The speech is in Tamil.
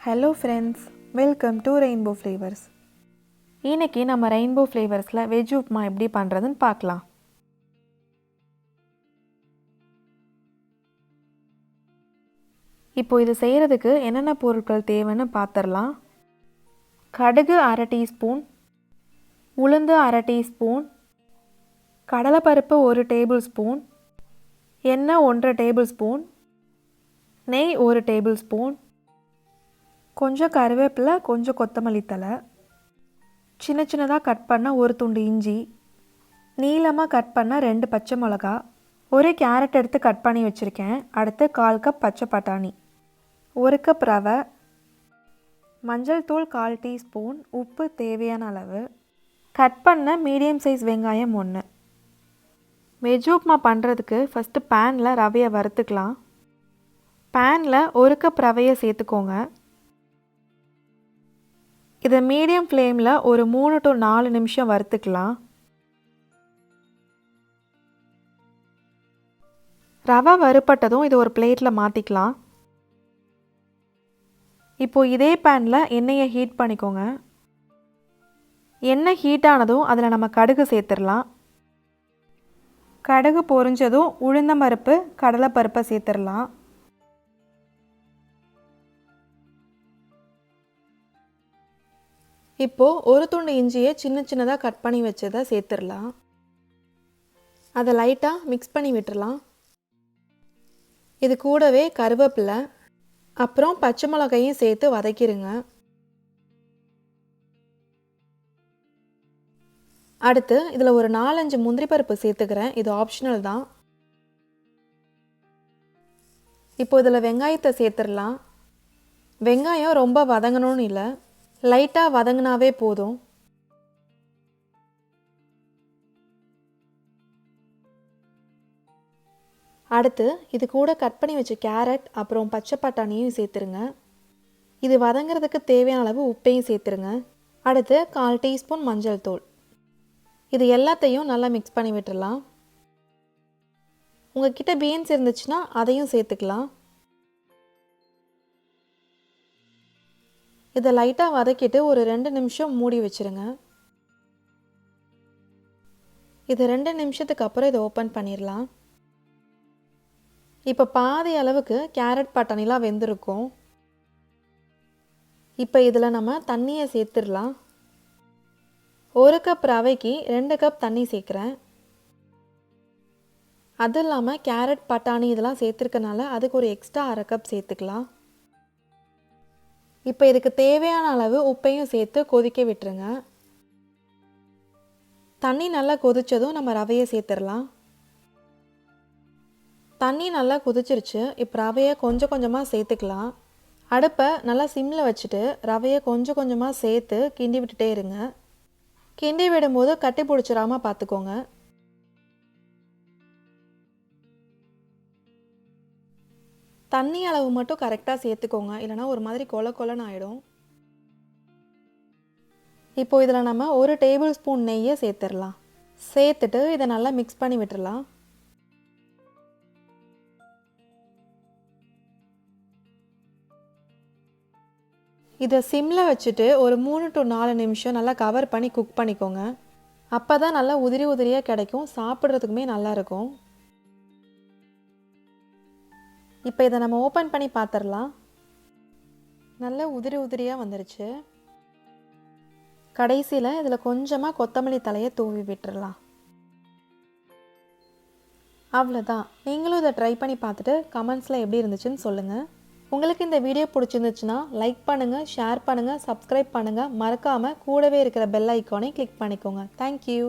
Hello friends, welcome to Rainbow Flavors. இன்னைக்கு நம்ம ரெயின்போ ஃப்ளேவர்ஸில் வெஜ் உப்மா எப்படி பண்ணுறதுன்னு பார்க்கலாம். இப்போ இது செய்கிறதுக்கு என்னென்ன பொருட்கள் தேவைன்னு பார்த்துடலாம். கடுகு 1/2 டீஸ்பூன், உளுந்து 1/2 டீஸ்பூன், கடலைப்பருப்பு 1 டேபிள் ஸ்பூன், எண்ணெய் 1 டேபிள் ஸ்பூன், நெய் 1 டேபிள் ஸ்பூன், கொஞ்சம் கருவேப்பிலை, கொஞ்சம் கொத்தமல்லி தழை, சின்ன சின்னதாக கட் பண்ண ஒரு துண்டு இஞ்சி, நீளமாக கட் பண்ண 2 பச்சை மிளகா, ஒரு கேரட் எடுத்து கட் பண்ணி வச்சுருக்கேன். அடுத்து 1/4 கப் பச்சை பட்டாணி, 1 கப் ரவை, மஞ்சள் தூள் 1/4 டீஸ்பூன், உப்பு தேவையான அளவு, கட் பண்ண மீடியம் சைஸ் வெங்காயம் 1. வெஜ் உப்மா பண்ணுறதுக்கு ஃபஸ்ட்டு பேனில் ரவையை வறுத்துக்கலாம். பேனில் 1 கப் ரவையை சேர்த்துக்கோங்க. இதை மீடியம் ஃப்ளேமில் ஒரு 3 to 4 நிமிஷம் வறுத்துக்கலாம். ரவை வறுப்பட்டதும் இது ஒரு பிளேட்டில் மாற்றிக்கலாம். இப்போது இதே பேனில் எண்ணெயை ஹீட் பண்ணிக்கோங்க. எண்ணெய் ஹீட் ஆனதும் அதில் நம்ம கடுகு சேர்த்துடலாம். கடுகு பொரிஞ்சதும் உளுந்தம்பருப்பு, கடலைப்பருப்பை சேர்த்துடலாம். இப்போது ஒரு துண்டு இஞ்சியை சின்ன சின்னதாக கட் பண்ணி வச்சதை சேர்த்துடலாம். அதை லைட்டாக மிக்ஸ் பண்ணி விட்டுடலாம். இது கூடவே கருவேப்பிலை அப்புறம் பச்சை மிளகாயும் சேர்த்து வதக்கிடுங்க. அடுத்து இதில் ஒரு 4-5 முந்திரி பருப்பு சேர்த்துக்கிறேன். இது ஆப்ஷனல் தான். இப்போ இதில் வெங்காயத்தை சேர்த்துடலாம். வெங்காயம் ரொம்ப வதங்கணும்னு இல்லை, லைட்டாக வதங்கினாவே போதும். அடுத்து இது கூட கட் பண்ணி வச்ச கேரட் அப்புறம் பச்சை பட்டாணியும் சேர்த்துருங்க. இது வதங்கிறதுக்கு தேவையான அளவு உப்பையும் சேர்த்துருங்க. அடுத்து 1/4 டீஸ்பூன் மஞ்சள் தூள். இது எல்லாத்தையும் நல்லா மிக்ஸ் பண்ணி விட்டுடலாம். உங்ககிட்ட பீன்ஸ் இருந்துச்சுன்னா அதையும் சேர்த்துக்கலாம். இதை லைட்டாக வதக்கிட்டு ஒரு 2 நிமிஷம் மூடி வச்சுருங்க. இது 2 நிமிஷத்துக்கு அப்புறம் இதை ஓப்பன் பண்ணிடலாம். இப்போ பாதி அளவுக்கு கேரட் பட்டாணிலாம் வெந்திருக்கும். இப்போ இதில் நம்ம தண்ணியை சேர்த்துடலாம். 1 கப் ரவைக்கு 2 கப் தண்ணி சேர்க்குறேன். அது இல்லாமல் கேரட் பட்டாணி இதெல்லாம் சேர்த்துருக்கனால அதுக்கு ஒரு எக்ஸ்ட்ரா 1/2 கப் சேர்த்துக்கலாம். இப்போ இதுக்கு தேவையான அளவு உப்பையும் சேர்த்து கொதிக்க விட்டுருங்க. தண்ணி நல்லா கொதித்ததும் நம்ம ரவையை சேர்த்துடலாம். தண்ணி நல்லா கொதிச்சிருச்சு. இப்போ ரவையை கொஞ்சம் கொஞ்சமாக சேர்த்துக்கலாம். அடுப்பை நல்லா சிம்மில் வச்சுட்டு ரவையை கொஞ்சம் கொஞ்சமாக சேர்த்து கிண்டி விட்டுட்டே இருங்க. கிண்டி விடும்போது கட்டி பிடிச்சிடாமல் பார்த்துக்கோங்க. தண்ணி அளவு மட்டும் கரெக்டாக சேர்த்துக்கோங்க, இல்லைனா ஒரு மாதிரி கொல கொலன்னு ஆகிடும். இப்போது இதில் நம்ம 1 டேபிள் ஸ்பூன் நெய்யை சேர்த்துடலாம். சேர்த்துட்டு இதை நல்லா மிக்ஸ் பண்ணி விட்டுடலாம். இதை சிம்மில் வச்சுட்டு ஒரு 3 to 4 நிமிஷம் நல்லா கவர் பண்ணி குக் பண்ணிக்கோங்க. அப்போ தான் நல்லா உதிரி உதிரியாக கிடைக்கும், சாப்பிட்றதுக்குமே நல்லாயிருக்கும். இப்போ இதை நம்ம ஓப்பன் பண்ணி பார்த்துடலாம். நல்லா உதிரி உதிரியாக வந்துருச்சு. கடைசியில் இதில் கொஞ்சமாக கொத்தமல்லி தழையை தூவி விட்டுடலாம். அவ்வளோதான். நீங்களும் இதை ட்ரை பண்ணி பார்த்துட்டு கமெண்ட்ஸில் எப்படி இருந்துச்சுன்னு சொல்லுங்கள். உங்களுக்கு இந்த வீடியோ பிடிச்சிருந்துச்சுன்னா லைக் பண்ணுங்கள், ஷேர் பண்ணுங்கள், சப்ஸ்கிரைப் பண்ணுங்கள். மறக்காமல் கூடவே இருக்கிற பெல் ஐக்கானை கிளிக் பண்ணிக்கோங்க. தேங்க்யூ.